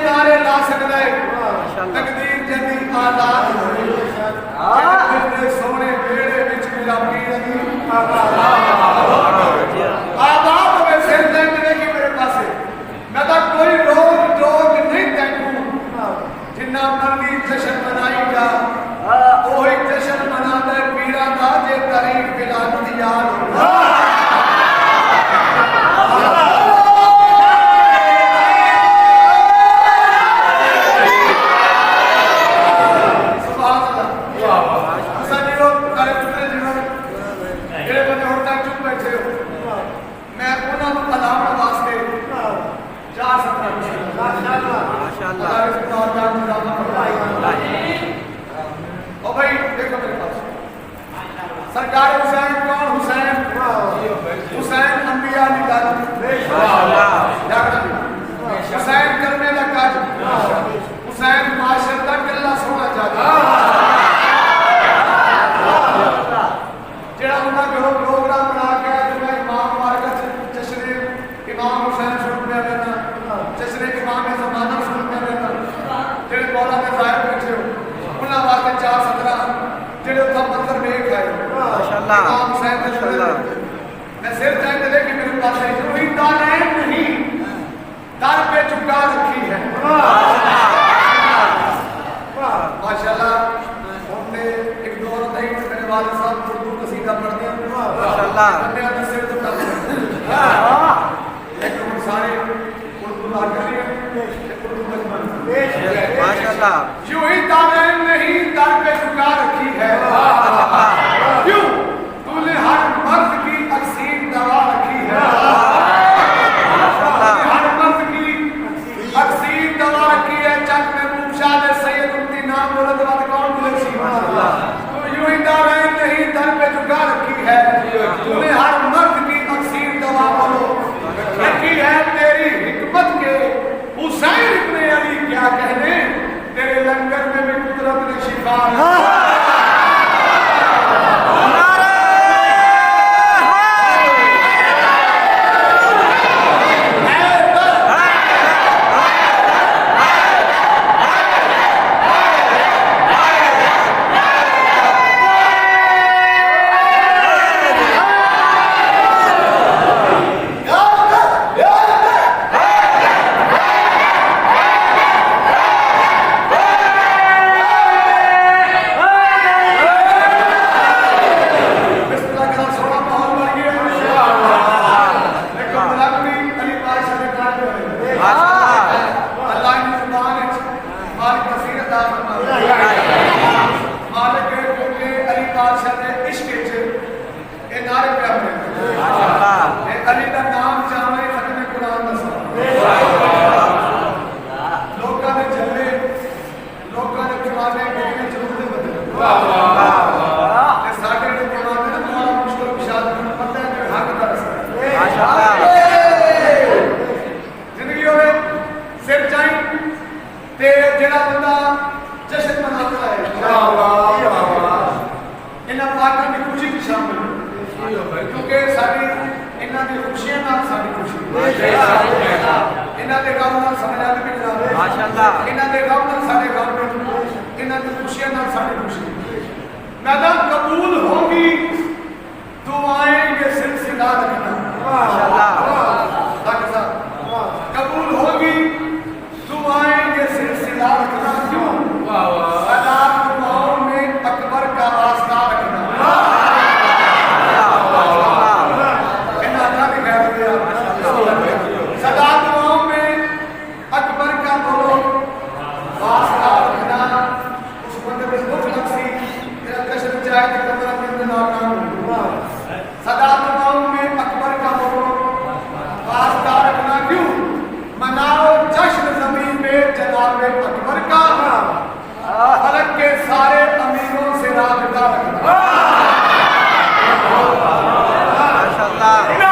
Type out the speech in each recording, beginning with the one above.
नारे ला सकता है तकदीर जदी आजाद सोने बेड़े विच गुलाबी रही आजाद होवे सिर तैनने की मेरे पास मैं तो कोई रोग टोक नहीं तैनू जिन्ना मर्जी जश्न मनाईगा ओही जश्न मनादा पीरा दा जे तारीख विलादत याद हो सरकार हुसैन कौन हुसैन हुसैन अंबिया हुसैन करने का काज हुसैन माशर का किला सोना चाहता जेड़ा उन्होंने घरों प्रोग्राम बना के इमाम मार्ग जश्न इमाम हुसैन सुनने रहना जश्न इमाम ज़माना सुनने रहना जेड़े मौला ने जाहिर बैठे हो उन्होंने वास्ते 417 जेड़े उतना मंदिर देख आए माशाल्लाह इमाम हुसैन माशाल्लाह मैं सिर चाहते थे कि मेरे पास वही दानैन नहीं दर पे चुका रखी है माशाल्लाह हमने एक दौर नहीं मेरे वालिद साहब उर्दू कसीदा पढ़ते हैं माशाल्लाह हमने अपने सिर तो कर एक सारे उर्दू आकर माशाल्लाह यूं ही दानैन नहीं दर पे चुका रखी है क्यों तूने हर मर्द की अक्सीम दवा रखी है हर मर्द की अक्सीम दवा रखी है चक में पूछा दे सैयद उनकी नाम बोलत बात कौन बोले सी तो यूं ही दानैन नहीं दर पे चुका रखी है तूने हर मर्द की अक्सीम दवा बोलो रखी है तेरी हिकमत के हुसैन इब्ने अली क्या कहने तेरे लंगर में भी कुदरत ने शिफा कबूल होगी दुआएं ये सिलसिला रखना कबूल होगी दुआएं ये सिलसिला रखना क्यों सदा दुआओं में अकबर का वास्ता रखना सदा दुआओं में अकबर का बोलो वास्ता रखना उस बंदे में दुख लगी तेरा कष्ट चाहे तो कमरा के अंदर ना सदा दुआओं में अकबर का बोलो वास्ता रखना क्यों मनाओ जश्न ज़मीन में जनाबे अकबर का फलक के सारे अमीरों से राबिता रखना माशाअल्लाह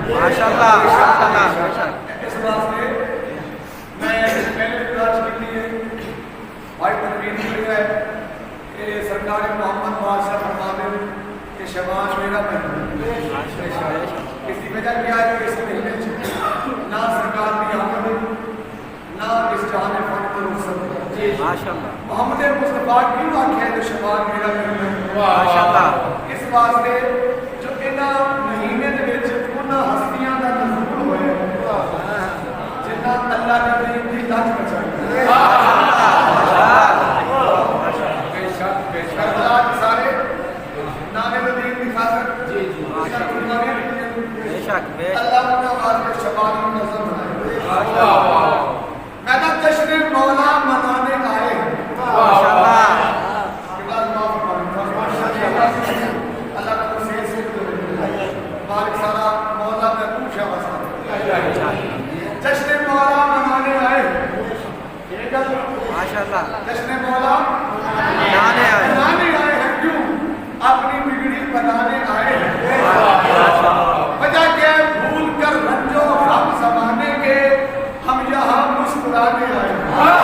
माशाल्लाह माशाल्लाह। इस वास्ते मैं पहले गुजारिश की है भाई तनवीर की है कि सरकार मोहम्मद बादशाह फरमा दे कि शबान मेरा महीना। इसकी वजह क्या है कि इस महीने ना सरकार की आमद ना इस जहान फन को रोक सकते। माशाल्लाह मोहम्मद मुस्तफा क्यों आख्या है जो शबान मेरा महीना माशाल्लाह। इस वास्ते जो इन्हां महीने दे विच उन्हां हस्तियां दा नज़ूल होया जिन्हां अल्लाह ने दीन दी लाज बचाई। करबला के सारे नामे दीन की खातिर बेशक अल्लाह ने वास्ते शबान नज़र बनाए। मैदान जश्न मौला मनाने आए माशाल्लाह मालिक सारा मौला में पूछा बसा जश्न मौला मनाने आए माशाल्लाह। जश्न मौला मनाने आए हैं क्यों अपनी बिगड़ी बनाने आए हैं। वजह क्या है भूल कर रंजो हम जमाने के हम यहाँ मुस्कुराने आए हैं।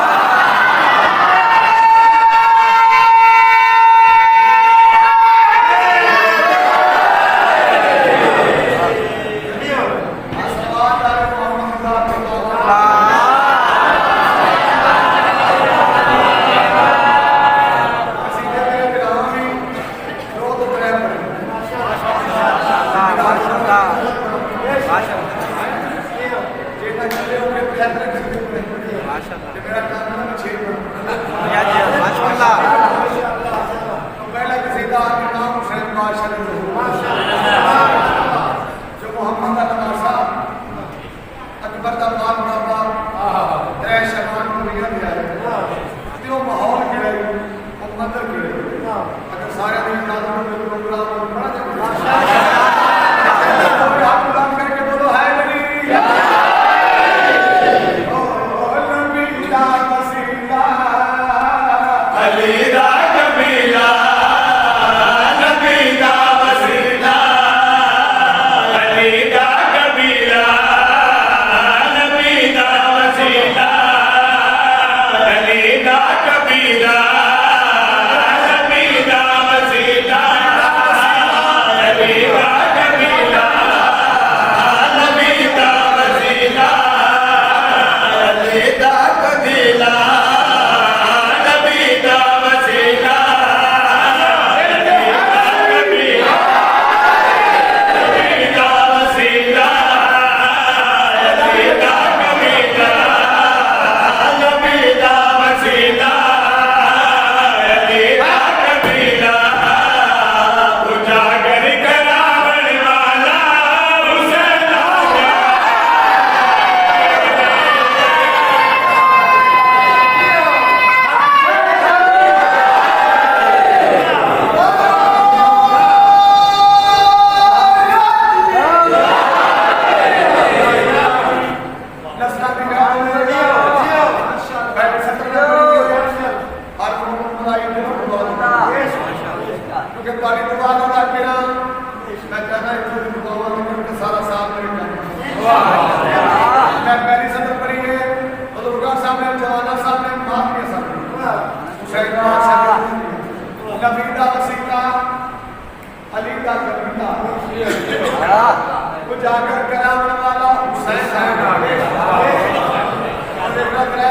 जाकर करामन वाला हुसैन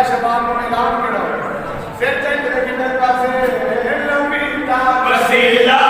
शबान को ऐलान करो सिर चल लेकिन मेरे पास लंबी वसीला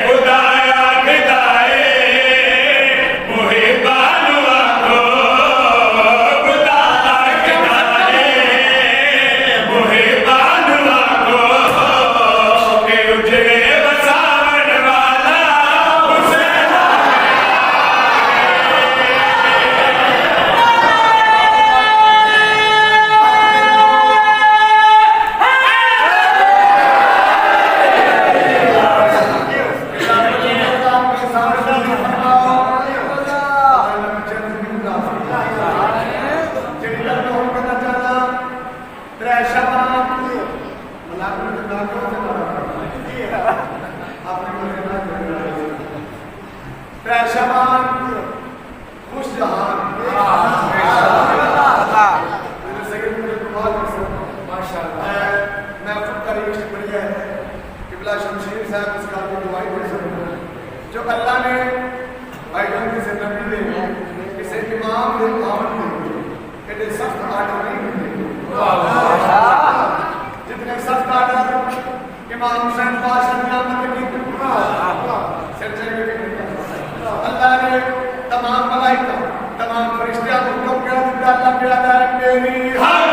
खुदाया के जो अल्लाह ने भाईजान किसी नबी ने किसी इमाम ने आमद में एडे सख्त आर्डर नहीं होते जितने सख्त आर्डर इमाम हुसैन बादशाह ने आमद की अल्लाह ने तमाम मलाइका तमाम फरिश्तियों को हुक्म किया अल्लाह के अदा मेरी हम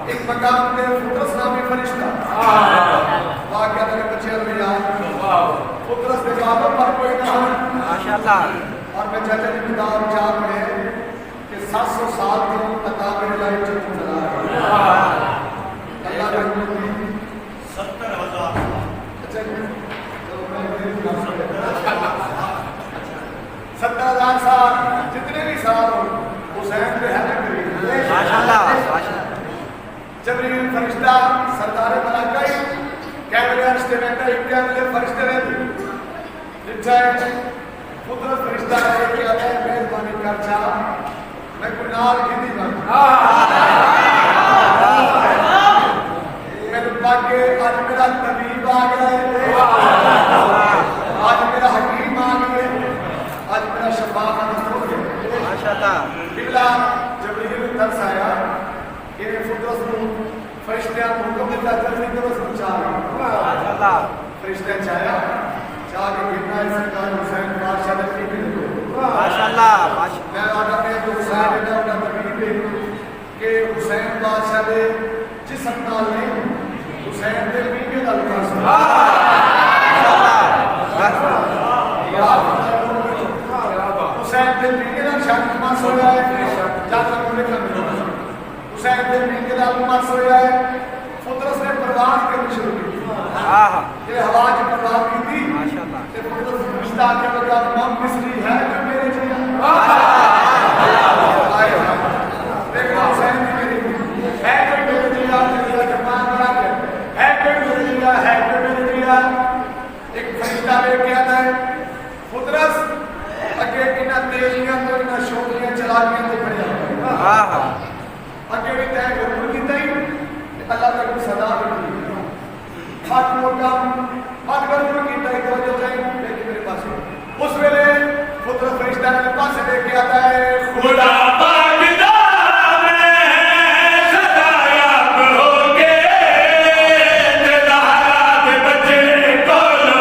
एक मकाम पे फुटरस नामी फरिश्ता वाकया तेरे बच्चे भी याद पुत्र से बातों पर कोई ना माशाल्लाह और मैं चाचा जी पिता विचार में कि 700 साल तो अता मेरे लाइफ चला अल्लाह का 70,000 अच्छा चलो मैं 70,000 साल जितने भी साल हो हुसैन पे है ना करीब माशाल्लाह माशाल्लाह जबरील फरिश्ता सरदार मलाइका कैमरे रिश्ते में का एक कैमरे फरिश्ते ने रिचार्ज पुत्र फरिश्ता है कि अल्लाह मेहरबानी कर जा मैं कुनाल की दी बात मेरे बाके आज मेरा तबीब आ गया है आज मेरा हकीम आ गया आज मेरा शफा का हो गया माशाल्लाह बिल्ला जबरील तरस आया ये फुदरस को फरिश्ते को हुक्म देता जल्दी करो समझा माशाल्लाह फरिश्ते चाया चाह के गिरना है सरकार हुसैन बादशाह ने की माशाल्लाह माशाल्लाह मैं आदा पे जो हुसैन ने उनका तकलीफ है कि हुसैन बादशाह ने जिस नाल ने हुसैन के बीके दा विकास हुसैन के बीके दा शान मास होया है जाकर उन्हें कर हुसैन के बीके दा मास होया है फुदरस ने परवाज़ करनी शुरू की आहा ये हवा की परवाज़ की थी माशाल्लाह ते फुदरस रिश्ता के बता तमाम मिस्री है जो मेरे जिया देखो हुसैन की मेरी है कोई मेरे जिया जिया जमान बना के है कोई मेरे जिया है कोई मेरे जिया एक फरिश्ता लेके आता है फुदरस अगे किना तेजियां तो इना शोकियां चलाकियां तो खड़े आहा अगे भी तय जरूर की तई अल्लाह तक सदा दी हाथ मोटा हाथ जरूर की तई तो जो तई लेके मेरे पास उस वेले पुत्र फरिश्ता ने पास लेके आता है खुदा बागदा में सदाया होके तेरा दे बचे कोलो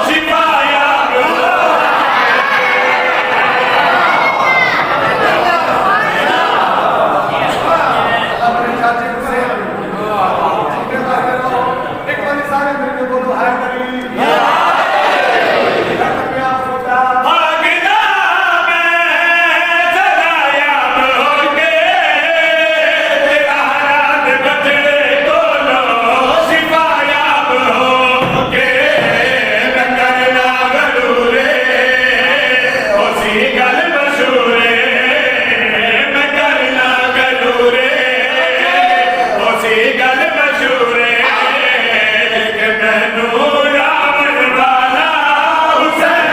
शिफाया अपने चाचे से एक बार सारे मिलकर बोलो हाय नबी बागदा में सदाया होके तेरा दे बचे कोलो शिफाया होके करना गरूरे ओसी गल मशहूरे मैं करना गरूरे ओसी गल मशहूरे कि मैनू रावण वाला हुसैन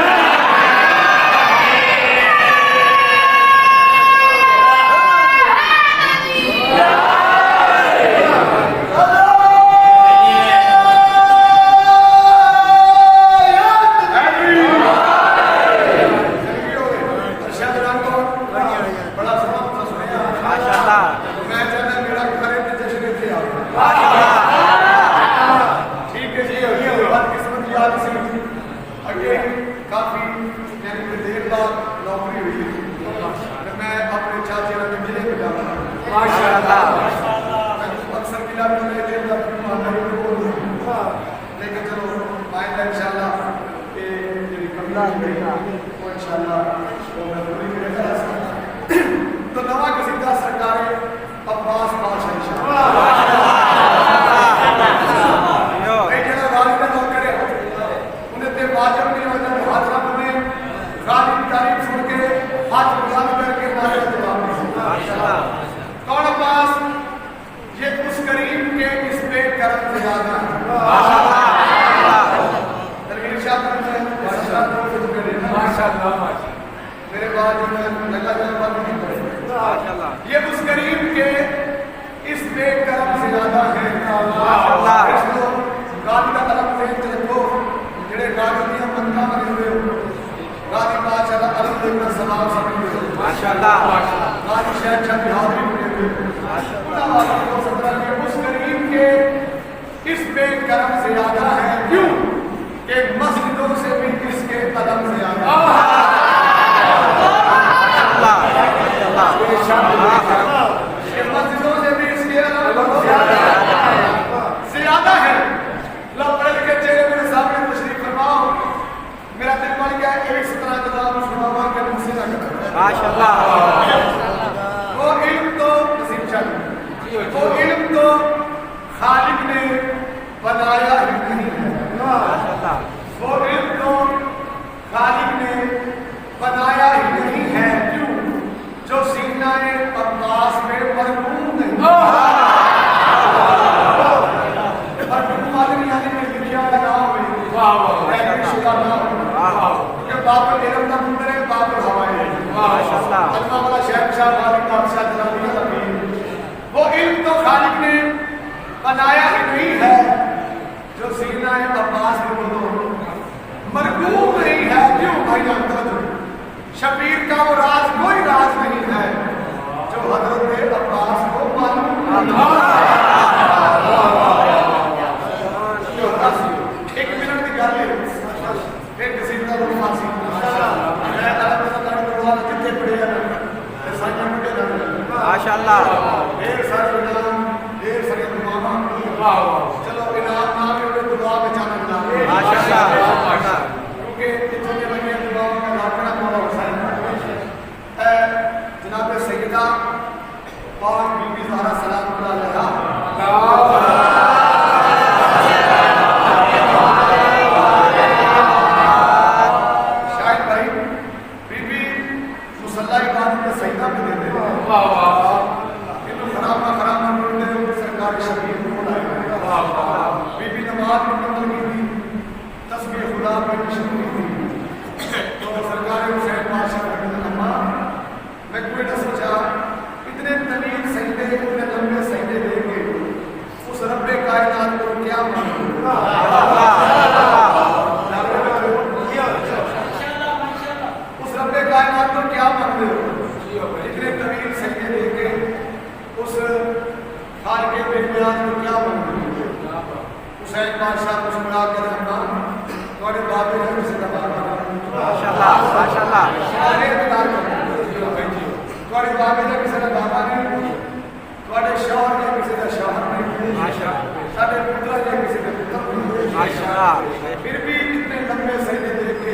माशाल्लाह मैं चाहता मेरा खरे ते जश्न थे आ माशाल्लाह ठीक है जी अभी बात किस्मत याद से अगे काफी यानी कि देर बाद नौकरी हुई तो मैं अपने चाचे ने मिले बिना माशाल्लाह अक्सर किला में मैं देर तक ईमानदारी में बोल लेकिन चलो आइंदा इंशाल्लाह ये मेरी कमला है वो इंशाल्लाह वो मैं पूरी करेगा तो नवा कसीदा सरकार अब्बास बादशाह इंशाल्लाह यो मैं जरा वालिदा नौकर है उन्हें ते वाजिब नहीं होता हाथ रब में गाली तारीफ सुन के हाथ बुलंद करके नारे जवाब माशाल्लाह कौन अब्बास ये उस करीम के इस पे करम ज्यादा है माशाल्लाह दरवीर शाह माशाल्लाह मेरे बाद मैं लगा बात नहीं करें माशाल्लाह ये उस करीम के इस बेकरम से ज्यादा है माशाल्लाह गाली का तरफ से देखो जेड़े गाली दियां मंगा बने हुए हो गाली बादशाह का अलग देखना सवाल समझ हो माशाल्लाह गाली शहर की हाजिरी बने हुए खुदा वाला को सदरा के उस करीम के इस बेकरम से ज्यादा है क्यों कि मस्जिदों से भी इसके कदम से ज्यादा माशाल्लाह मस्जिदों से भी इसके ज्यादा है शहंशाह वाली बादशाह जलालिया का पीर, वो इल्म तो खालिक ने बनाया ही नहीं है जो सीना अब्बास के बोलो मरकूब नहीं है। क्यों भाई जानता जो शबीर का वो राज कोई राज नहीं है जो हजरत अब्बास को मालूम एक मिनट की गल है फिर किसी का लोग फांसी मैं जितने पड़े माशाअल्लाह ढेर सारे इनाम ढेर सारे दुआवा चलो इनाम ना भी उन्हें दुआ बचाना मिला माशाअल्लाह क्योंकि इतने के लगे दुआओं का राखना मौला हुसैन जनाब सैयदा पाक बीबी ज़हरा सलामुल्लाह अलैहा शायद भाई बीबी मुसल्ला इबादत में सजदा में दे दे इनको खराब ना बोलते हैं सरकार शबीर को बुलाया बीबी नमाज मुकम्मल की थी तस्बीह खुदा पर शुरू की थी तो सरकार हुसैन बादशाह रहमतुल्लाह अम्मा मैं कोई ना सोचा इतने तवील सजदे इतने लंबे सजदे देंगे उस रब्बे कायनात को क्या मानूं उस रब्बे कायनात को क्या मानते हो इतने तवील सजदे देंगे उस खालिके बेनियाज को क्या मानते हो हुसैन बादशाह को सुना के अम्मा थोड़े बाबे ने किसी का बाबा माशाअल्लाह माशाअल्लाह सारे इंतजार करते थोड़े बाबे ने किसी का बाबा नहीं थोड़े शौहर ने किसी का शौहर नहीं माशाअल्लाह सारे पुत्र ने किसी का पुत्र नहीं माशाअल्लाह फिर भी इतने लंबे सजदे देके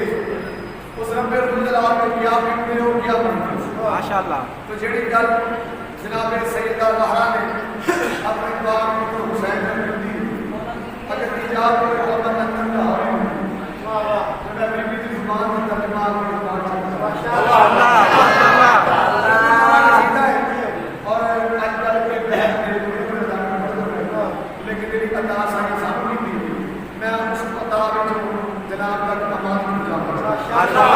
उस रब्बे रुल जलाल को क्या मानते हो क्या मानते हो माशाअल्लाह तो जेड़ी गल जनाब सैयदा ज़हरा ने अपने बाप पुत्र हुसैन ने दी अगर इजाजत हो तो अल्लाह ने करना है तो मैं बीबी की जुबान में तर्जुमा करूंगा माशाअल्लाह सीधा है और आजकल के बहन लेकिन तेरी अदा सारी सामने थी मैं उस अदा में जनाब का कमाल जाऊंगा माशाअल्लाह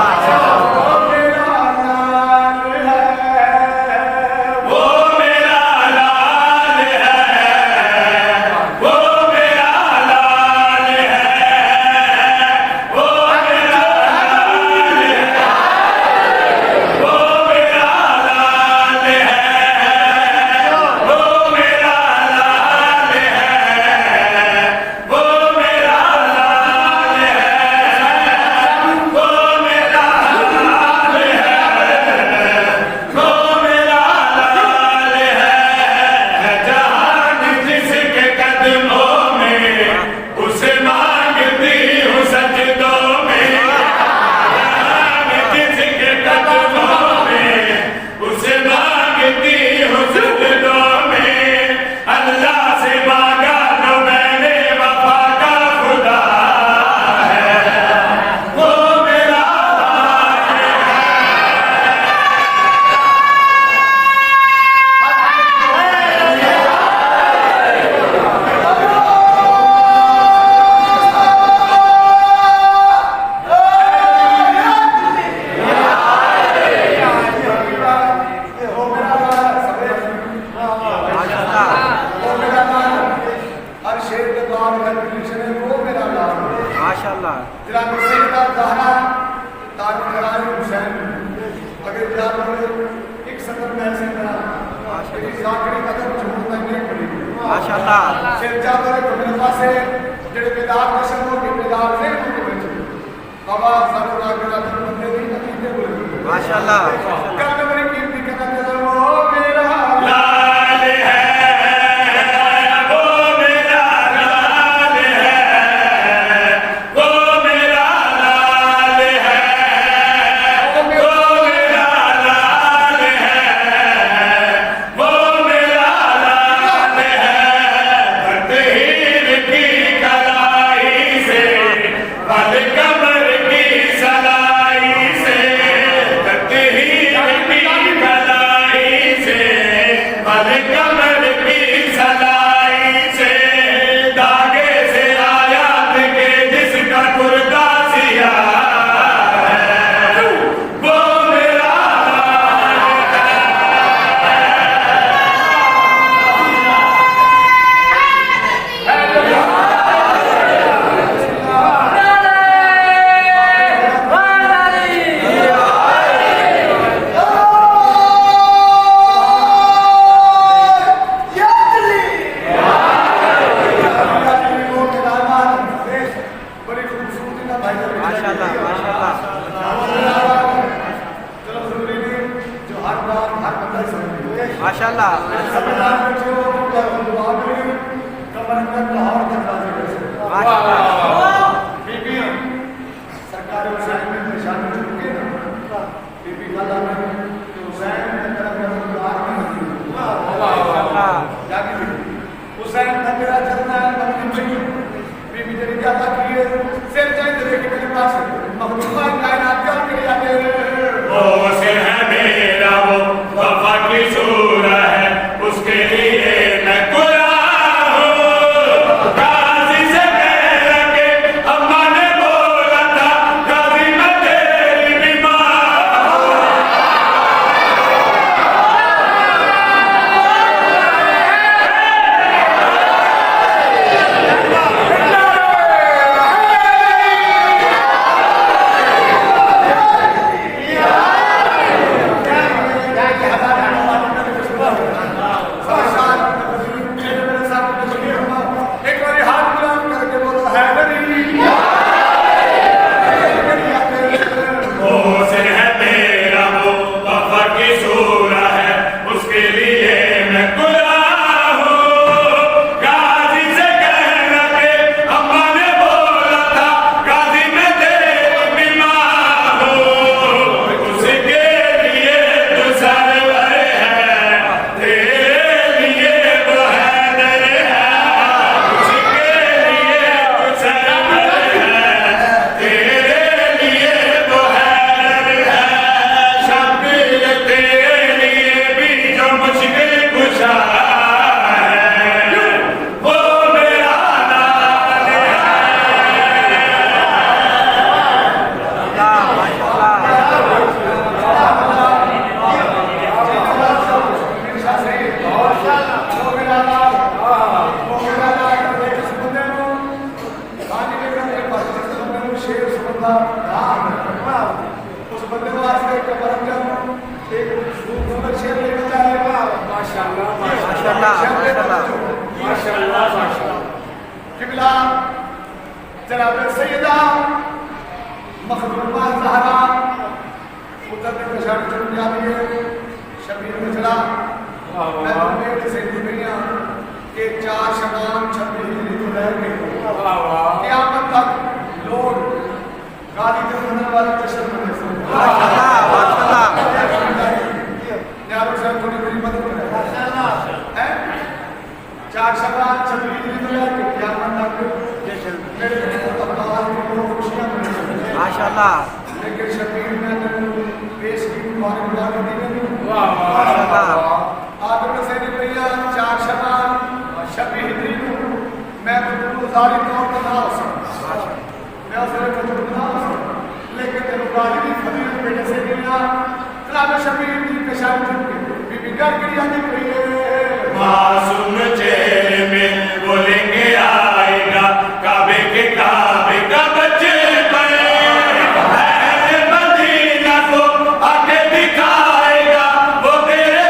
माशाअल्लाह जनाब सैयदा ज़हरा ताजदार हुसैन अगर याद हो एक सदर पैसे का मेरी जाकड़ी कदम छोड़ तंगे पड़ी माशाअल्लाह सिर जादे कमरे पासे जेड़े बेदार नशर हो के बेदार से उनको बेच बाबा सारे जाकड़ा बंदे दी अकीदे बोले माशाअल्लाह कल मेरी कीमती कहना चलो वो मेरा लाल है कमर की सलाई से तकहीर माशाल्लाह संविधान में जो दुआ करें कमर अंदर लाहौर तक राजी रहे माशाल्लाह बीबी सरकारी वसाइल में परेशान हो चुके हैं बीबी वाला में हुसैन ने तरफ दुआ की जाके हुसैन ने तेरा चलना है बल्कि बीबी तेरी क्या ताकि सिर चाहिए तेरे के मेरे पास मखलूका कायनात का के आगे वो सिर है मेरा वो वफा की सूरत है उसके लिए मैं गुलाम हूँ गाजी से कह लगे अम्मा ने बोला था गाजी मैं तेरी बीमार हूँ एक बार हाथ बुलंद करके बोलो हैदरी वो सिर है मेरा वो वफा की सूरत है उसके लिए मैं गुलाम हूँ गाजी से कह लगे अम्मा ने बोला था गाजी मैं तेरी बीमार हूँ उसके लिए तो सरवर है तेरे लिए वो हैदर है उसके लिए तो सरवर है तेरे लिए वो हैदर है शब्द तेरे लिए भी जो मुश्किल कुशा है वो मेरा नाम है माशाल्लाह जनाब सैयदा मखदूमा ज़हरा मुद्दत पेशाब चल जाती है शबीर में चला मैं मेरे से दुनिया के 4 शबान 26 हिजरी को रह गए क़यामत तक लोग गाली के होने वाले जश्न मनाते हैं माशाल्लाह यार उसे थोड़ी मेरी मदद करें माशाल्लाह हैं 4 शबान 26 हिजरी को रह गए क़यामत तक मेरे अब्बास को खुशियां मिलेंगी माशाल्लाह लेकिन शबीर ने पेश की मुबारक दी नहीं माशाल्लाह आदम से भैया 4 शबान 26 हिजरी को मैं गुजारी तौर पर ना हो सकता मैं उसने कुछ ना हो सकता लेकिन तेरे गाली की फजीलत बेटे से मिला जनाब शबीर की पेशाब चुकी बीबी कर के आती पई है मासूम चेहरे में बोलेंगे आएगा काबे का बच्चे पर है मदीना को आके दिखाएगा वो तेरे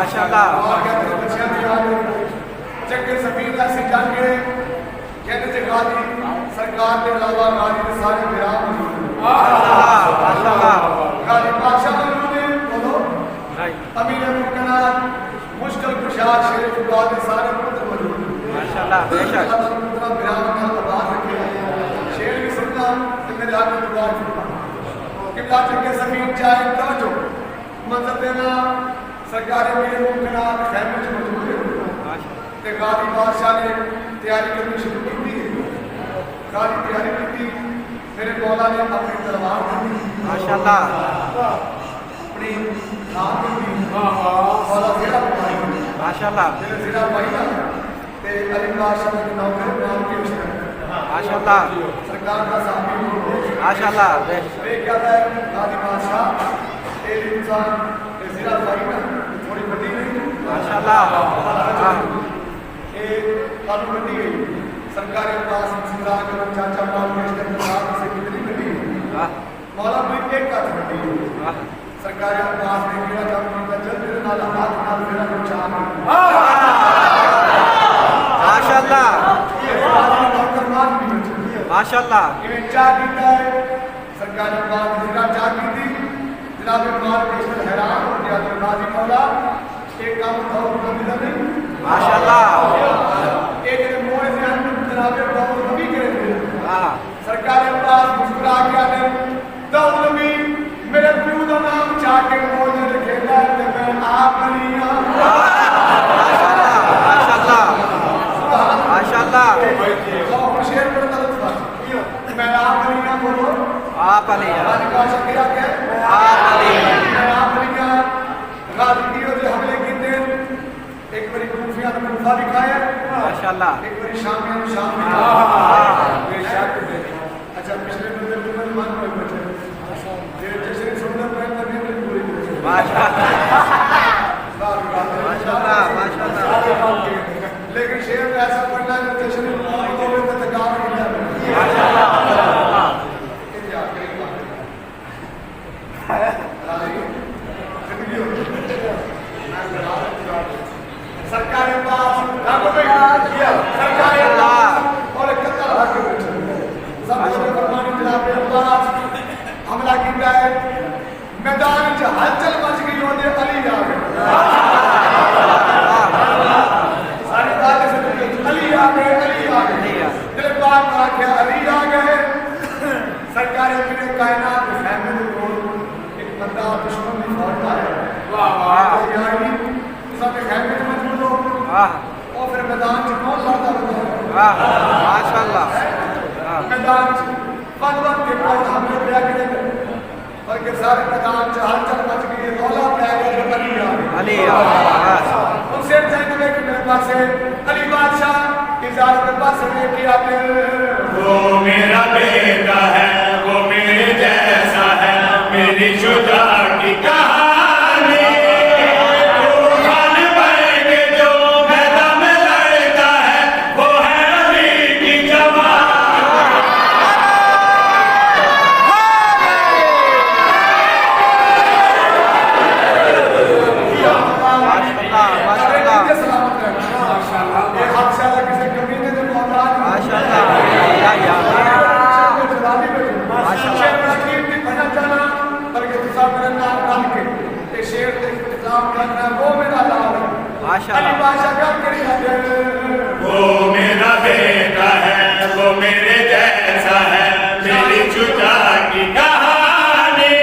माशाल्लाह और कहते हैं बच्चियां भी आ गई चक्के सफीन ऐसी जाके कहते थे गाजी सरकार के अलावा गाजी के सारे विराम मौजूद हैं माशाल्लाह माशाल्लाह गाजी बादशाह मौजूद हैं बोलो अमीर मुमकिनात मुश्किल कुशा शेर फुकात के सारे पुत्र मौजूद हैं माशाल्लाह बेशक अल्लाह विराम का आबाद रखे शेर भी सुनना तो मेरे आगे दुआ सुनना किबला चक्के सफीन चाहे तवज्जो मंजर देना सरकार अमीर मुमकिनात खैमे में मौजूद है ते गाजी बादशाह ने तैयारी करनी शुरू की थी गाजी तैयारी की थी मेरे मौला ने अपनी तलवार दी माशाल्लाह अपनी नाम दी मौला ज़िरा भाई माशाल्लाह मेरे ज़िरा भाई ना ते अली बादशाह के नौकर नाम के उसने माशाल्लाह सरकार का साथी माशाल्लाह वे कहता है गाजी बादशाह तेरे इंसान ते ज़िरा भाई ना थोड़ी बड़ी नहीं माशाल्लाह कानून बनी गई सरकार के पास इंतजार करो चाचा पाल के इस्तेमाल से कितनी बनी गई मौला भी एक का बनी गई सरकार के पास ने किया जब उनका जल्द नाल हाथ नाल मेरा को चाह माशाल्लाह माशाल्लाह ये चाह कीता है सरकार के पास जिला चाह की थी जनाब माल के इस हैरान हो गया तो गाजी मौला एक काम था उनको नहीं माशाल्लाह एक ने मोए से अंदर जनाब बहुत नबी करे हां सरकार के पास मुस्कुरा के आने दाऊद नबी मेरे पिता का नाम चाके मोए ने रखेगा ते मैं आप नहीं हूं माशाल्लाह माशाल्लाह माशाल्लाह और शेर पढ़ता था मैं आप नहीं हूं बोलो आप अली गाजी का शकीरा के आप अली मैं आप नहीं हूं गाजी दियो जो हमले कीते एक बारी कूफिया ने कूफा दिखाया माशाल्लाह एक बारी शामिया ने शाम दिखाया बेशक अच्छा पिछले बंदे को मैं मान में बैठे ये जैसे सुंदर पहन कर भी पूरी माशाल्लाह माशाल्लाह लेकिन शेर ऐसा पढ़ना है जैसे तो में तकाम नहीं माशाल्लाह सरकार के पास सरकार के पास और कत्ल हाके सब लोग फरमाने जनाब अब्बास हमला किया है मैदान च हलचल मच गई होने अली आ गए सारी बात से अली आ गए दिल पाक में आके अली आ गए सरकार के कायनात फैमिली को एक बंदा दुश्मन ने फौज आया वाह वाह यानी सब खैमे में मौजूद हो वाह और फिर मैदान च कौन लड़ता बताओ वाह माशाल्लाह मैदान च बद के पास हमले पे आके बल्कि सारे मैदान च हलचल मच गई रौला पे आ गया अली आ गया उनसे चाहिए कि मेरे पास अली बादशाह इजाजत के पास लेके आते वो मेरा बेटा है वो मेरे जैसा है मेरी शुजा की कहानी तूफान बन के जो मैदान में लड़ता है वो है अली की जवानी माशाल्लाह सलामत रहना ये हादसा किसी कमीने ने मोहताज माशाल्लाह या या वो मेरा बेटा है वो मेरे जैसा है मेरी शुजा की कहानी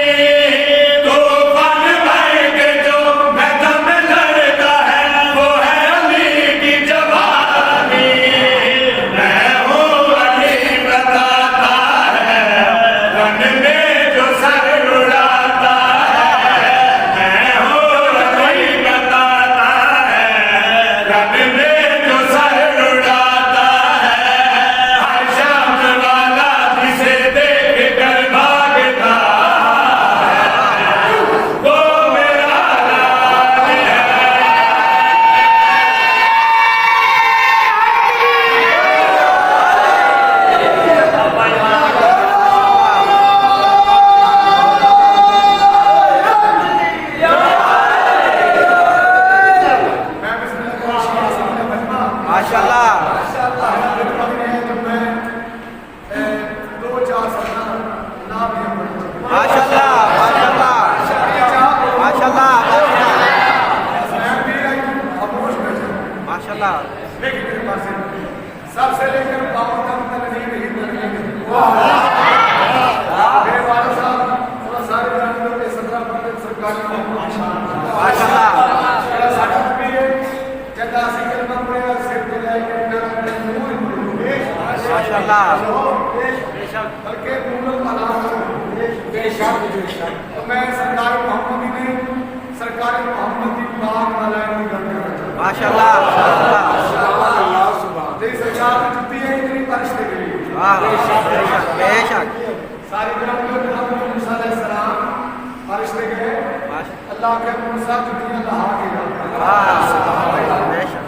तूफान बन के जो मैदान में लड़ता है वो है अली की जवानी मैं हूँ अली बताता है रन में जो सर उड़ाता है मैं हूँ अली बताता है रन में जो सर उड़ाता है हर शाम माशाल्लाह बल्कि पूर्ण भला तो मैं सरकार मोहम्मदी ने सरकार मोहम्मदी पाक मलाइक की गल कर रहा हूं माशाल्लाह तेरी सरकार में जुटी है इतनी परिश्रम के लिए वाह बेशक सारी तरफ जो जनाब मूसा अलैहिस्सलाम परिश्रम के अल्लाह के मूसा जुटियां लहा के वाह बेशक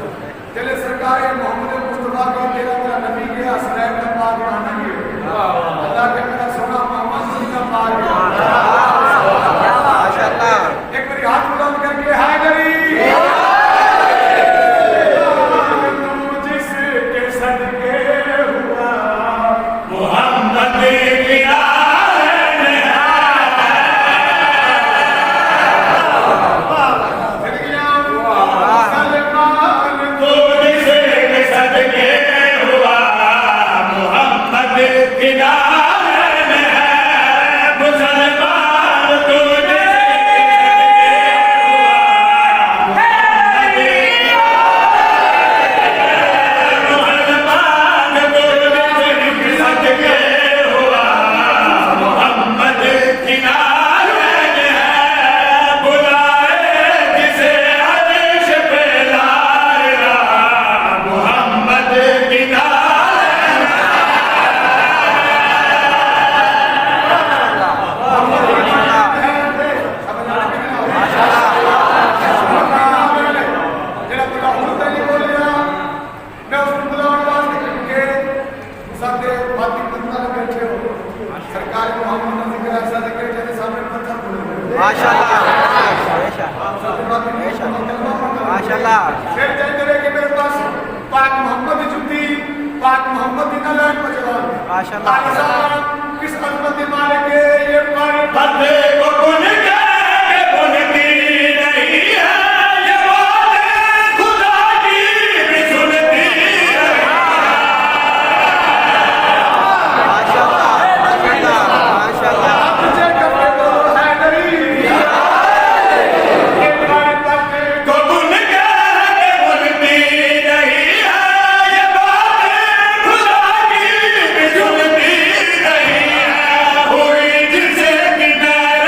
तेरे सरकार मोहम्मद मुस्तफा को तेरा मेरा नबी के हसनैन का पाक माना गया अल्लाह के मेरा सोना मोहम्मद का पाक माशाल्लाह एक बार हाथ बुलंद करके हैदरी जिसके सदके हुआ मोहम्मद की आन है सलमान तो जिसके सदके हुआ मोहम्मद की आन है मुसलमान तो सरकार मोहम्मद का जिक्र ऐसा जिक्र तेरे सामने पत्थर बोले माशाल्लाह बेशक माशाल्लाह फिर कहते कि मेरे पास पाक मोहम्मद जुती पाक मोहम्मद की नलान पर जवाब माशाल्लाह किस अजमत मालिक के ये पर बंदे को बुनती नहीं है ये बातें खुदा की भी सुनती है माशाल्लाह माशाल्लाह आप मुझे करके बोलो हैदरी ये पर को बुनती नहीं है ये बातें खुदा की भी सुनती नहीं है हुई जिसे किनारे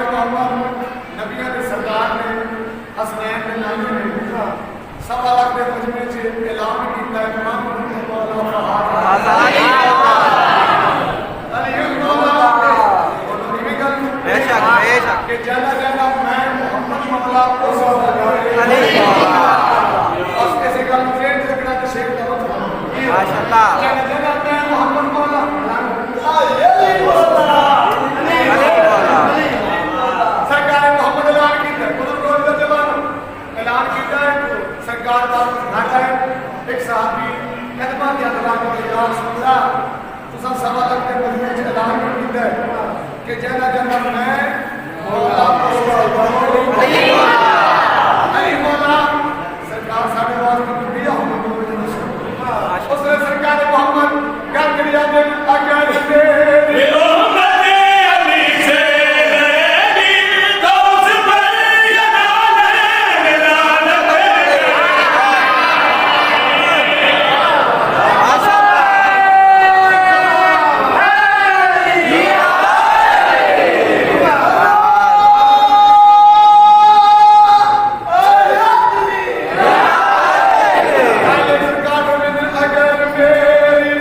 मोहम्मद नबियां दे सरदार ने हसनैन दे नाने ने सवा लाख दे मजमे च ऐलान कीता है मोहम्मद मौला फहाद अली मौला और ये गल बेशक बेशक कि जाना जाना मैं मोहम्मद मौला उस अली मौला बस ऐसे गल फिर झगड़ा के शेर का मतलब माशाअल्लाह जाना जाना मैं मोहम्मद मौला अली मौला सरकार मोहम्मद ऐलान कीता है खुद रोज का जवान ऐलान कीता है सरकार का घाटा है एक साहबी कदमा के अल्लाह के यार सुनला तुसा सवा लाख के मजमे च ऐलान कीता है कि जाना जाना मैं मौला अली मौला सरकार साढ़े वाल की दुनिया हो उसने सरकार मोहम्मद गल करिया दे आज्ञा दे उम्मत अली से लड़ेगी तो उस पर ये लानत सरकार में अगर मेरी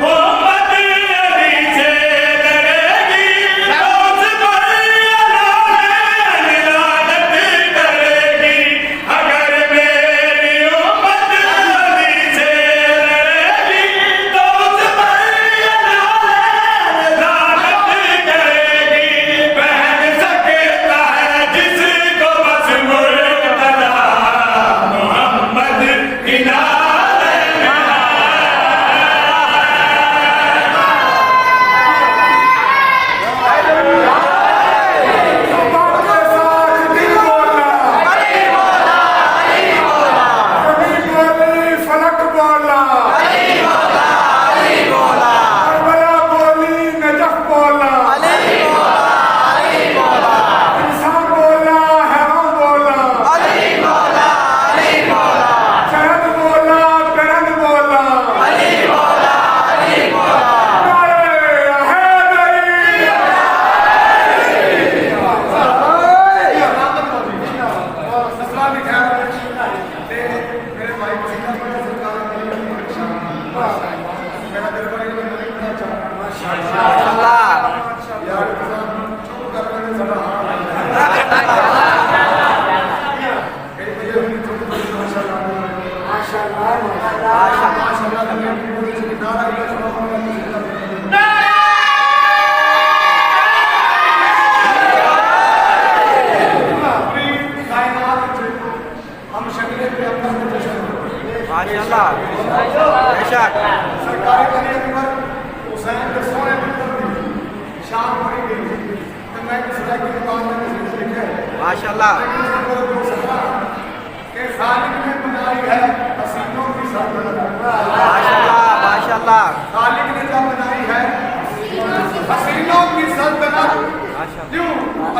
उम्मत अली से लड़ेगी तो उस पर ये लानत करेगी अगर मेरी उम्मत अली से लड़ेगी तो उस पर ये लानत करेगी पहन सकता है जिसको बस मुर्तज़ा मोहम्मद की नाम फलक बोला करबला बोली नजफ बोला इंसान बोला हैरान बोला चरद बोला करद बोला नारे हैदरी नसरानी खैर ते मेरे भाई सीधा पर सरकार मेरा दिल पर ये नहीं चाहता माशाअल्लाह यार चुप कर मैंने सदा एक मुझे अपनी छोटी छोटी माशाल्लाह माशाल्लाह ने पूरी से नारा ये सुना पूरी कायनात में हम शक्लें पे अपना जश्न माशाअल्लाह बेशक सरकारी बनी अकबर हुसैन के सोने पुत्र की शान पड़ी गई तो मैं किसी की दुकान में लिखा है माशाअल्लाह के खालिक ने बनाई है हसीनों की सल्तनत माशाअल्लाह माशाअल्लाह खालिक ने जब बनाई है हसीनों की सल्तनत माशाअल्लाह क्यों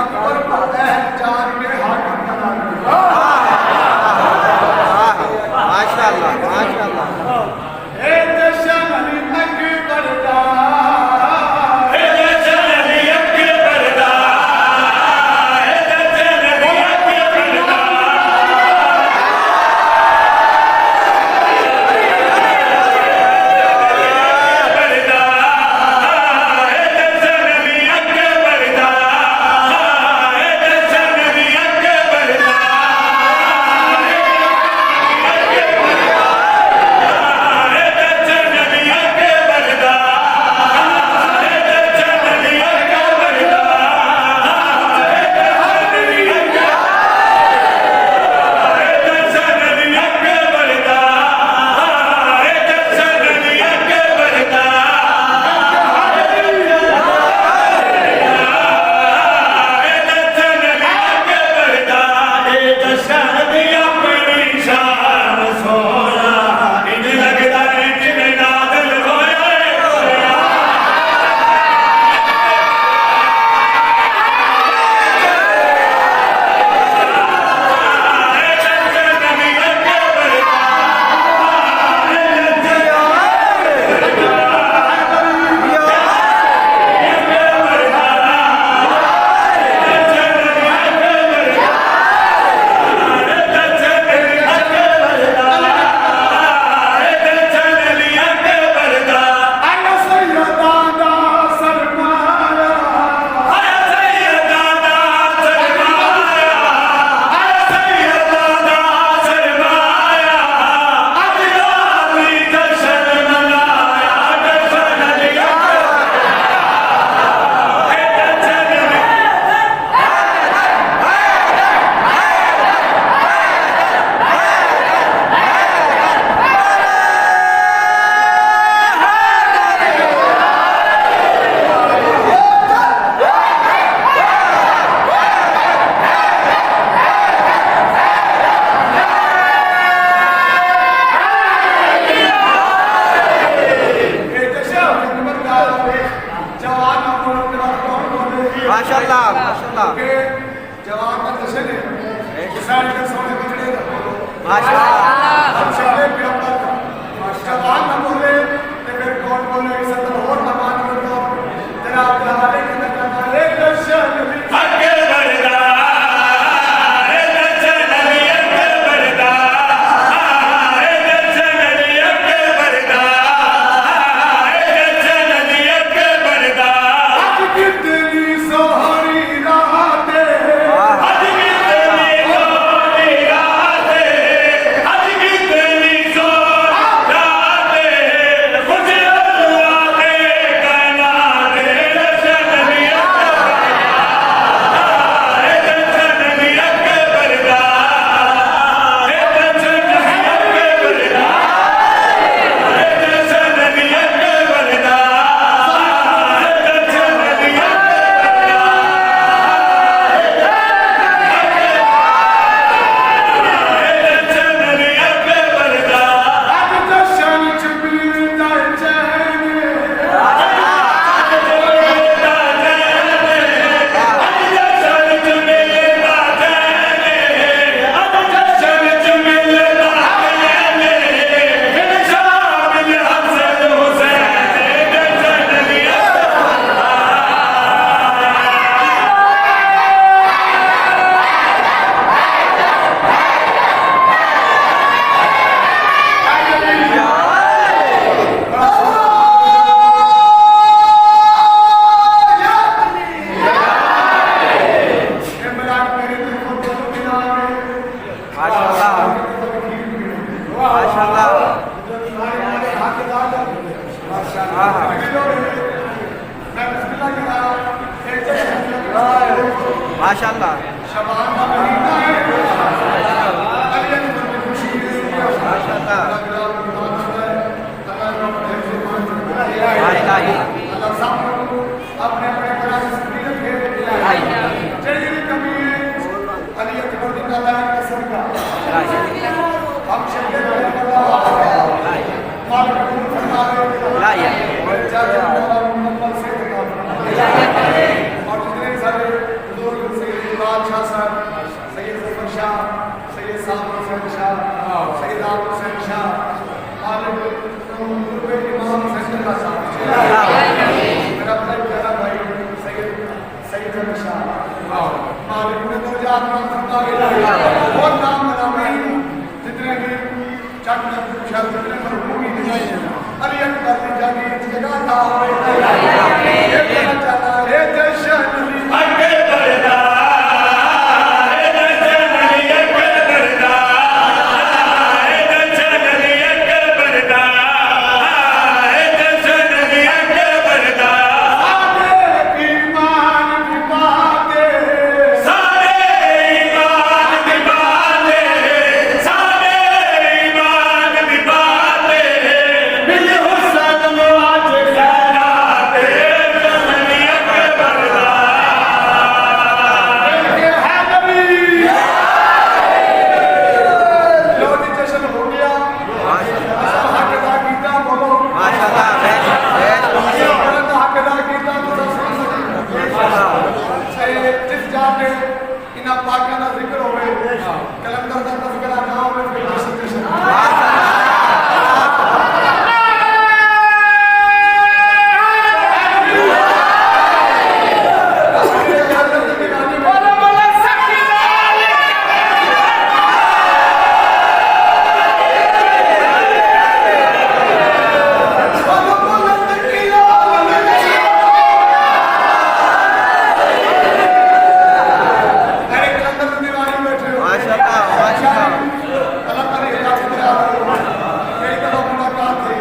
अकबर पर जान में हाकिम बना दिया माशाअल्लाह माशाअल्लाह ए जशन अली अकबर दा है माशाल्लाह हम शब्द पैगंबर का जवान न बोले तो फिर कौन बोले इस अंदर और नमान तो जनाब हवाले के अंदर हमारे दर्शन अके बरदा ए दर्शन अली अके बरदा ए दर्शन अली अके बरदा ए दर्शन अली अके बरदा आज कितनी सोहरी रातें आज कितनी सोनी रातें आज कितनी सोनी रातें खुश अल्लाह के कहना दे दर्शन अली अके बरदा ए दर्शन अली अके बरदा ए दर्शन अली अके बरदा ए दर्शन अली अके बरदा आज दर्शन मिलता चैन इमरान मेरे दिल को तो बिना में माशाल्लाह माशाल्लाह हमारे हाथ डाल हाँ हाँ मैं बिस्मिल्लाह के नाम माशाल्लाह शबान का महीना है अली अकबर की खुशी है माशाल्लाह अल्लाह इलाही सब अपने अपने कलाम से रखे जल्दी कमी है अली अकबर की कलाम का सदका हम शब्द मालिक को फरमा लाया जाते मुकम्मल से और जितने सारे बुजुर्ग सैयद बादशाह साहब सैयद जफर शाह सैयद साहब हुसैन शाह सैयद आब हुसैन शाह मालिक इमाम हुसैन का साहब मेरा अपना प्यारा भाई सैयद जफर शाह मालिक ने दर्जात में फरमा गया और नाम बनावे जितने भी चट शब्द जितने मरहूमी नहीं अली अकबर की जानी जगह था ये कहना चाहता है जशन अके बरदा ए दर्शन अली अके बरदा ए दर्शन अली अके बरदा ए दर्शन अली अके बरदा ईमान की बातें सारे ईमान की बातें सारे ईमान की बातें बिल हुस्न आज खैराते अली अके बरदा ये है नबी लो जी जशन हो गया हक अदा कीता बोलो माशाल्लाह बेस्ट हक अदा कीता तो जिस जाते इन पाकों का जिक्र होवे कलंदर का तज़किरा ना होवे फिर जशन अरे कलंदर की दीवानी बैठे हो माशाल्लाह माशाल्लाह अल्लाह करे इलाज करा कई दफा मुलाकात थी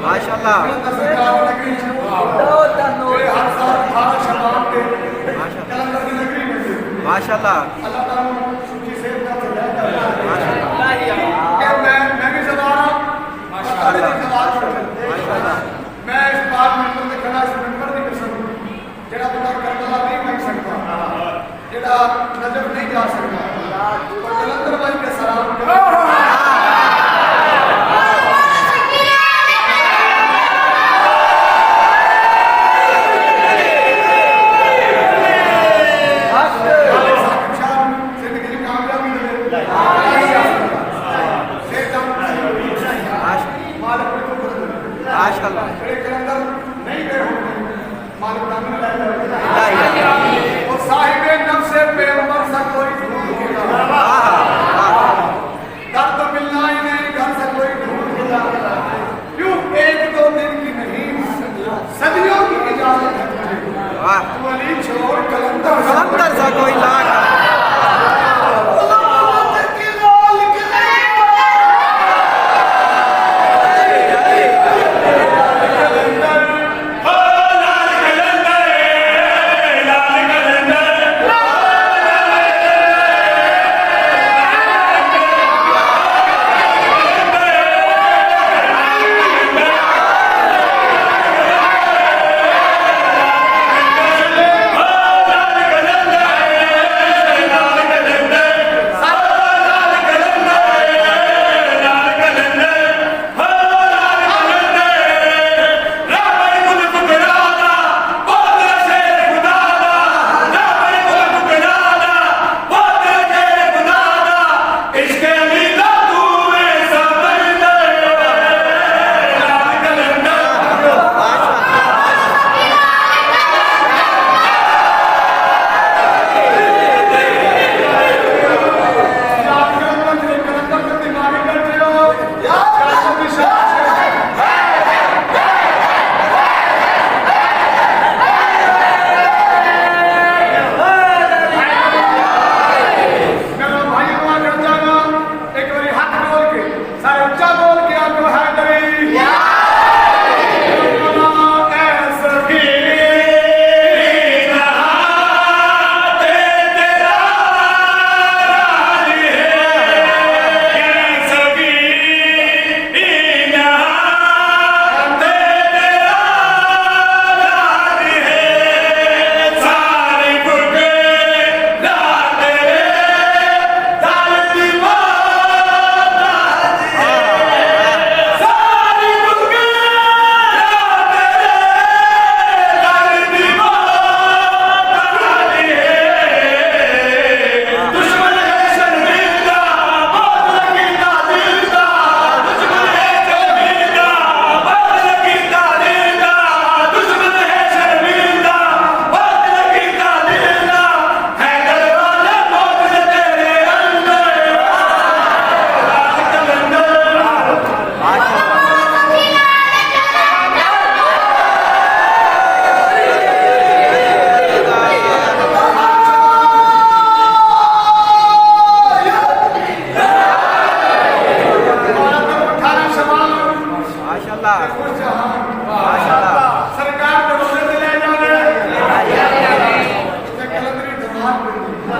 माशाल्लाह कलंदर सरकार नगरी जो हर साल 18 शबान के कलंदर की नगरी में थे माशाल्लाह अल्लाह ताला सुखी सेहत का सजाया माशाल्लाह कि मैं भी सवार हूं सारे दिन सवार हूं माशाल्लाह मैं इस बात में तुमने खड़ा इस मिंबर की कसम जेड़ा बंदा करबला नहीं बन सकता जेड़ा नजर नहीं जा सकता तो कलंदर भाई के सलाम करो जिंदगी में कामयाबी मिले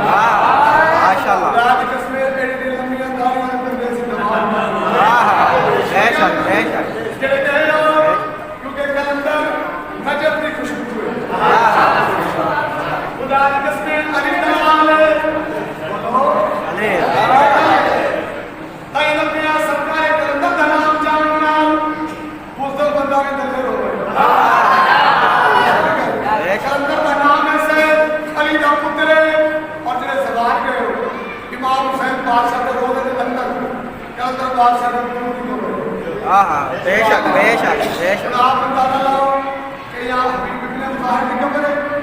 माशाल्लाह राज कस्मे एडी लंबियां दाढ़ियां करदे सी तमाम बेशक बेशक ਜਿਹੜੇ ਕਹੇ ਹੋ ਕਿਉਂਕਿ ਕਲੰਦਰ ਨਜਬ ਦੀ ਖੁਸ਼ਬੂ ਹੈ ਖੁਦਾ ਦੀ ਕਸਮੇ ਅਲੀ ਤਲਾਲ अरे ਤਾਈ ਲੰਬੀਆਂ ਸਰਕਾਰੇ ਕਲੰਦਰ ਦਾ ਨਾਮ ਜਾਣਨ ਨਾਲ ਮੁਸਤਫਾ ਬੰਦਾ ਵੀ ਦਲੇਰ ਹੋ ਗਏ कलंदर का नाम है सैयद अली का पुत्र और जिन्हें सवार गए हो इमाम हुसैन बादशाह के रोज़े के अंदर कलंदर बादशाह ने पूरी हो बेशक बेशक बेशक आप अंदाजा लगाओ कि यहाँ हबीब इब्न ज़ाहिर की कब्र है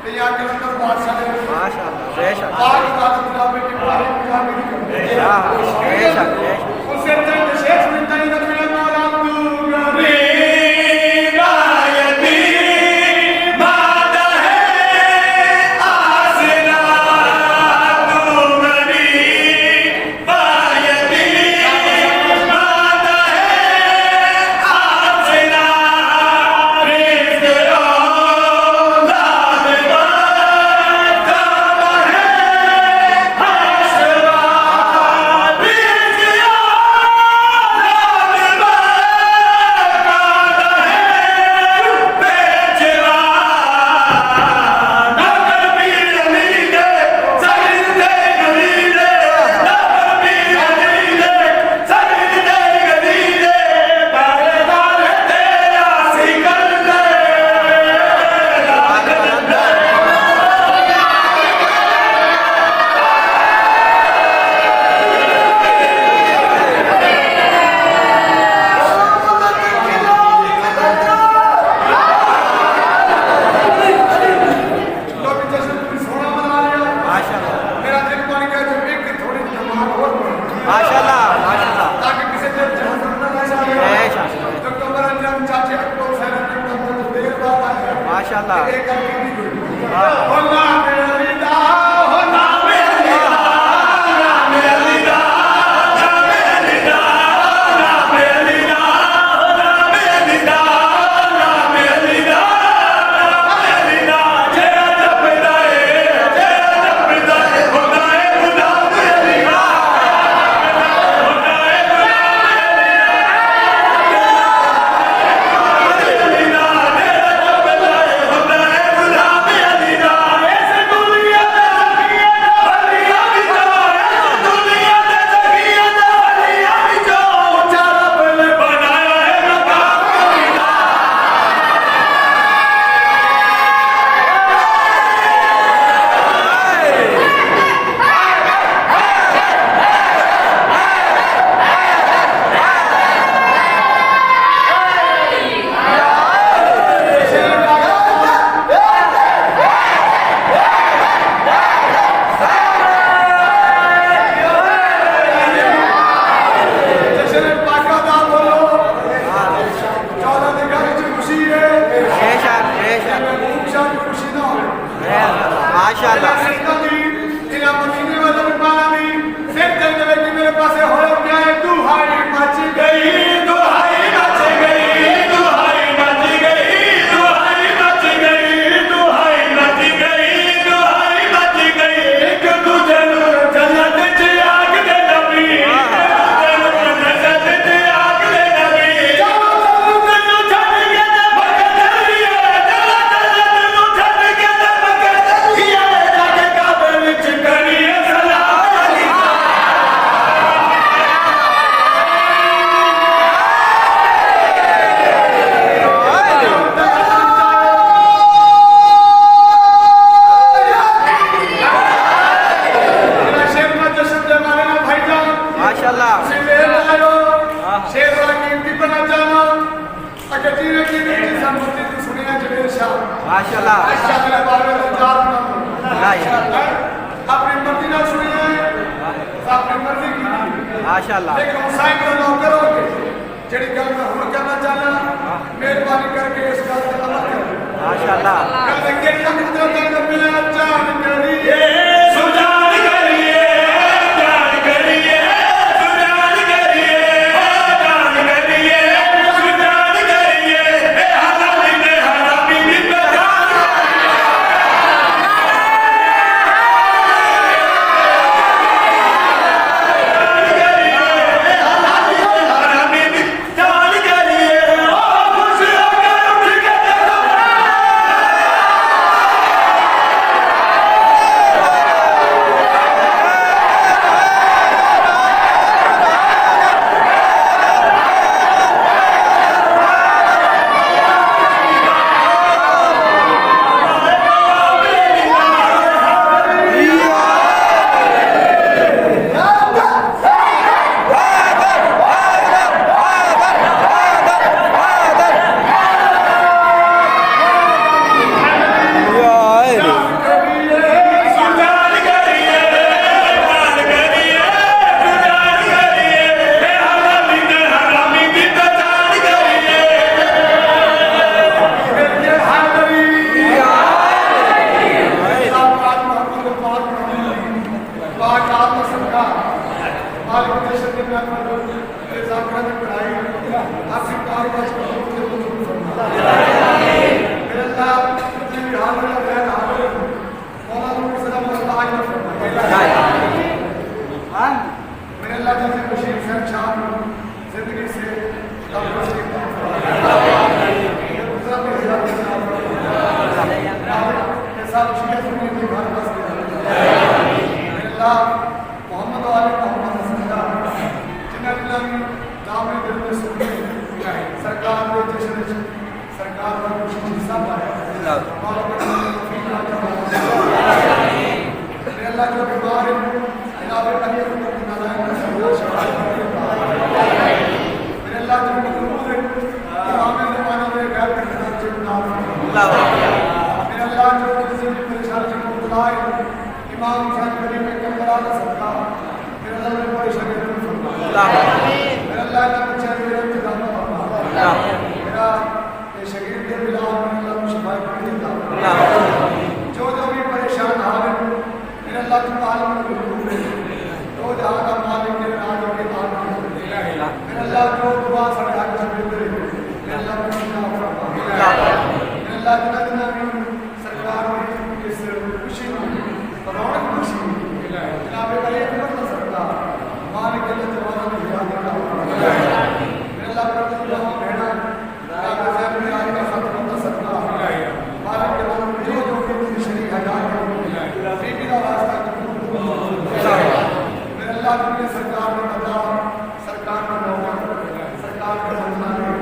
कि यहाँ कलंदर बादशाह ने माशाल्लाह बेशक पाक इबादत जनाब इब्राहिम की कब्र है बेशक बेशक उससे चंद शेख मिलता ही नबी मौला अब्दुल माशाल्लाह लेकिन हुसैन का नौकर हो के जेडी गल मैं हुन करना चाहना मेहरबानी करके इस गल पे अमल करो माशाल्लाह कल के कम तरह का मिला जान करिए सुजान करिए जान करिए सुजान करिए जान करिए सुजान करिए ए हलाली ने हरामी भी बता मालिक जैसे के मैं पर मेरे जाकरा ने पढ़ाई आपकी कारवाई को मंजूर फरमा मेरे अल्लाह तेरी हाल में बयान हाजिर मौला नूर सलाम अल्लाह ने फरमाया मेरे अल्लाह जैसे बशीर साहब शान जिंदगी से तंदुरुस्ती ऐसा बशीर सुनने के घर बस मेरे अल्लाह मोहम्मद वाले मोहम्मद हसन जिन्हें नाम में दिल में सुनने सरकार के जश्न सरकार का कुछ हिस्सा पाया मेरे अल्लाह जो बीमार है जनाब अली मेरे अल्लाह जो मजबूर है इमाम ज़माना में गैर के खिलाफ जिन्नात मेरे अल्लाह जो किसी भी परेशानी से मुब्तला है इमाम हुसैन गरीब के करबला का सदका मेरे अल्लाह ने परेशानी दूर फरमा मेरे अल्लाह का बच्चा मेरे इंतजाम फरमा मेरा ये शहीद के बिलाल मेरे अल्लाह को शिफा देता जो भी परेशान हाल है मेरे अल्लाह तू आलम में गुरूर है तो जहां का मालिक मेरे राज के ताज मेरे अल्लाह जो दुआ सदा के मिलते मेरे अल्लाह को शिफा फरमा मेरे अल्लाह जितना भी सरकार में इस खुशी रौनक खुशी जनाब अली अकबर का सदका मालिक के जवाना में हिला देता मेरे अल्लाह पर दुआ भेड़ा जनाब साहब ने आज का खत्म का सदका मालिक के नाम जो भी शरीक हजार बीबी का वास्ता मेरे अल्लाह की सरकार में बता सरकार में नौकर सरकार में मंत्री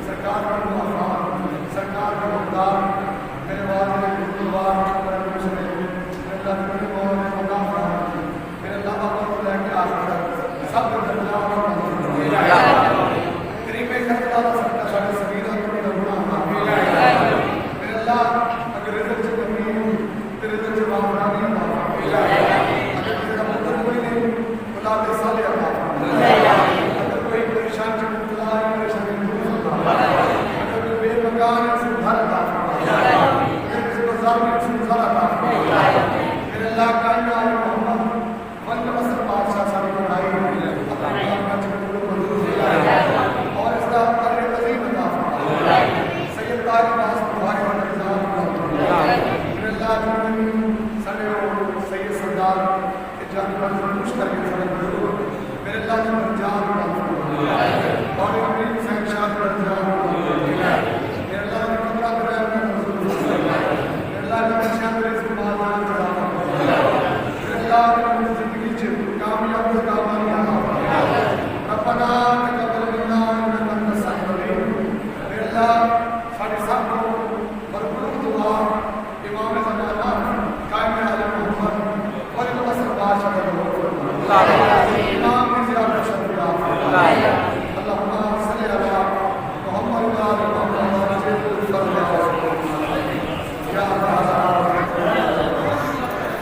सरकार में मुआफा सरकार में मुख्तार मेरे वाले गुरुद्वार पर मुझे मेरे अल्लाह की मौत में बता मेरे अल्लाह को लेके आ सब दर्जा गरीब करता सबका सारे सगीरा को गुनाह मेरे अल्लाह अगर रिज़्क़ से कमी हो तेरे रिज़्क़ से माफना नहीं अता अगर तेरा पुत्र कोई नहीं औलाद साले अता अगर कोई परेशान से मुब्तला है परेशानी दूर फरमा अगर कोई बेमकान है उसे घर अता अगर किसी को ज़ालिम से गुज़ारा अता मेरे अल्लाह का नाम मोहम्मद वंद मसल बादशाह साहब की पढ़ाई अपने काम का चक्कर मंजूर और इसका अजर अजीम अता सैयद तारिक बास बुखारी और निज़ाम मेरे अल्लाह सैयद सरदार के जान पर खुश करके